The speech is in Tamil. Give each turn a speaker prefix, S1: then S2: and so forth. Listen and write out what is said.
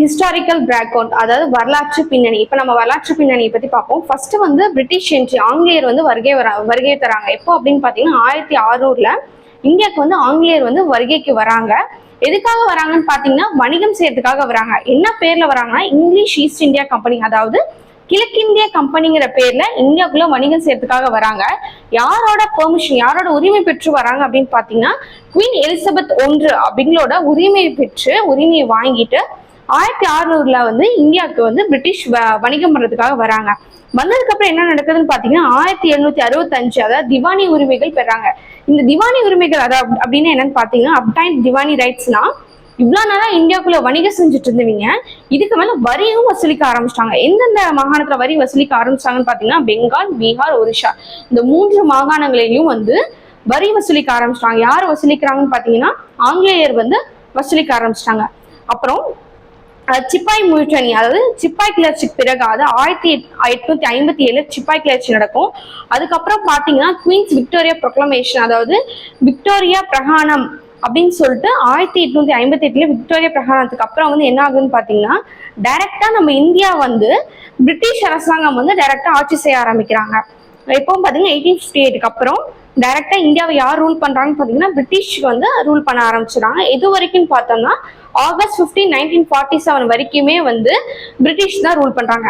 S1: ஹிஸ்டாரிக்கல் பேக்ரவுண்ட், அதாவது வரலாற்று பின்னணி. இப்போ நம்ம வரலாற்று பின்னணியை பற்றி பார்ப்போம். ஃபர்ஸ்ட் வந்து பிரிட்டிஷ் என்ட்ரி, ஆங்கிலேயர் வந்து வருகை தராங்க. எப்போ அப்படின்னு பார்த்தீங்கன்னா 1600 இந்தியாவுக்கு வந்து ஆங்கிலேயர் வந்து வருகைக்கு வராங்க. எதுக்காக வராங்கன்னு பார்த்தீங்கன்னா வணிகம் செய்யறதுக்காக வராங்க. என்ன பேர்ல வராங்கன்னா இங்கிலீஷ் ஈஸ்ட் இந்தியா கம்பெனி, அதாவது கிழக்கிந்திய கம்பெனிங்கிற பேர்ல இந்தியாவுக்குள்ள வணிகம் செய்யறதுக்காக வராங்க. யாரோட பெர்மிஷன், யாரோட உரிமை பெற்று வராங்க அப்படின்னு பாத்தீங்கன்னா குவீன் எலிசபெத் I அப்படிங்களோட உரிமையை பெற்று, உரிமையை வாங்கிட்டு 1600 வந்து இந்தியாவுக்கு வந்து பிரிட்டிஷ் வணிகம் பண்றதுக்காக வராங்க. வந்ததுக்கு அப்புறம் என்ன நடக்குதுன்னு பாத்தீங்கன்னா 1765 அதாவது திவானி உரிமைகள் பெறாங்க. இந்த திவானி உரிமைகள் அதாவது அப்படின்னு என்னன்னு பாத்தீங்கன்னா அப்டைன் திவானி ரைட்ஸ்னா, இவ்வளவு நாளா இந்தியாவுக்குள்ள வணிகம் செஞ்சுட்டு இருந்தவங்க இதுக்கு மேல வரியும் வசூலிக்க ஆரம்பிச்சிட்டாங்க. எந்தெந்த மாகாணத்துல வரி வசூலிக்க ஆரம்பிச்சாங்கன்னு பாத்தீங்கன்னா பெங்கால், பீகார், ஒரிஷா இந்த 3 மாகாணங்களிலையும் வந்து வரி வசூலிக்க ஆரம்பிச்சிட்டாங்க. யார் வசூலிக்கிறாங்கன்னு பாத்தீங்கன்னா ஆங்கிலேயர் வந்து வசூலிக்க ஆரம்பிச்சிட்டாங்க. அப்புறம் சிப்பாய் முயற்சி, அதாவது சிப்பாய் கிளர்ச்சிக்கு பிறகு, அது 1857 சிப்பாய் கிளர்ச்சி நடக்கும். அதுக்கப்புறம் பாத்தீங்கன்னா குவீன்ஸ் விக்டோரியா ப்ரொக்ளமேஷன், அதாவது விக்டோரியா பிரகாணம் அப்படின்னு சொல்லிட்டு 1858 விக்டோரியா பிரகாணத்துக்கு அப்புறம் வந்து என்ன ஆகுதுன்னு பாத்தீங்கன்னா டைரக்டா நம்ம இந்தியா வந்து பிரிட்டிஷ் அரசாங்கம் வந்து டைரக்டா ஆட்சி செய்ய ஆரம்பிக்கிறாங்க. இப்போ பாத்தீங்கன்னா 1858 அப்புறம் டைரக்டா இந்தியாவை யார் ரூல் பண்றாங்கன்னு பாத்தீங்கன்னா பிரிட்டிஷ் வந்து ரூல் பண்ண ஆரம்பிச்சிடாங்க. எது வரைக்கும் பார்த்தோம்னா ஆகஸ்ட் 15, 1947 வரைக்குமே வந்து பிரிட்டிஷ் தான் ரூல் பண்றாங்க.